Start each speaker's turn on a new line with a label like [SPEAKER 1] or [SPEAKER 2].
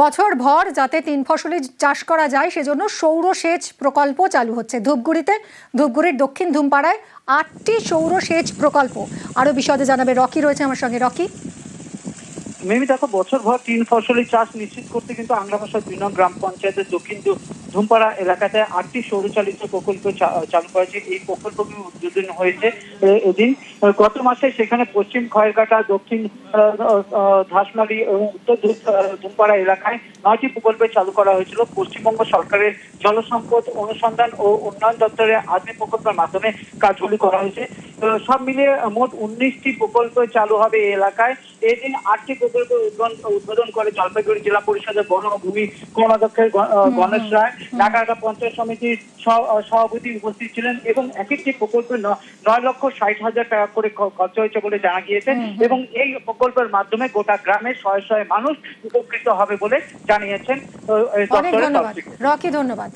[SPEAKER 1] বছর ভর যাতে 3 ফসলি চাষ করা যায় সেজন্য সৌর সেচ প্রকল্প চালু হচ্ছে ধূপগুড়ির দক্ষিণ ধুমপাড়ায় 8টি সৌর সেচ প্রকল্প। আরো বিশদে জানাবে রকি, রয়েছে আমার সঙ্গে। রকি,
[SPEAKER 2] মিমি দেখো, বছর ভর 3 ফসলি চাষ নিশ্চিত করতে কিন্তু আংলাভাষা 2 নং গ্রাম পঞ্চায়েতের দক্ষিণ ধুমপাড়া এলাকাতে 8টি সৌরচালিত প্রকল্প চালু করেছে। এই প্রকল্পগুলি উদ্বোধন হয়েছে এদিন। গত মাসে সেখানে পশ্চিম খয়েরঘাটা, দক্ষিণ ধাসমারি এবং উত্তর ধুমপাড়া এলাকায় 9টি প্রকল্পে চালু করা হয়েছিল। পশ্চিমবঙ্গ সরকারের জলসম্পদ অনুসন্ধান ও উন্নয়ন দপ্তরের আধুনিক প্রকল্পের মাধ্যমে কাজগুলি করা হয়েছে। সব মিলিয়ে মোট 19টি প্রকল্প চালু হবে এই এলাকায়। এদিন 8টি প্রকল্প উদ্বোধন করে জলপাইগুড়ি জেলা পরিষদের বন ও ভূমি কর্মাধ্যক্ষ গণেশ রায়, ঢাকা পঞ্চায়েত সমিতির সভাপতি উপস্থিত ছিলেন এবং এক একটি প্রকল্পে 9,60,000 টাকা করে খরচ হয়েছে বলে জানা গিয়েছে এবং এই প্রকল্পের মাধ্যমে গোটা গ্রামের শয়ে শয়ে মানুষ উপকৃত হবে বলে জানিয়েছেন।
[SPEAKER 1] অনেক ধন্যবাদ রকি, ধন্যবাদ।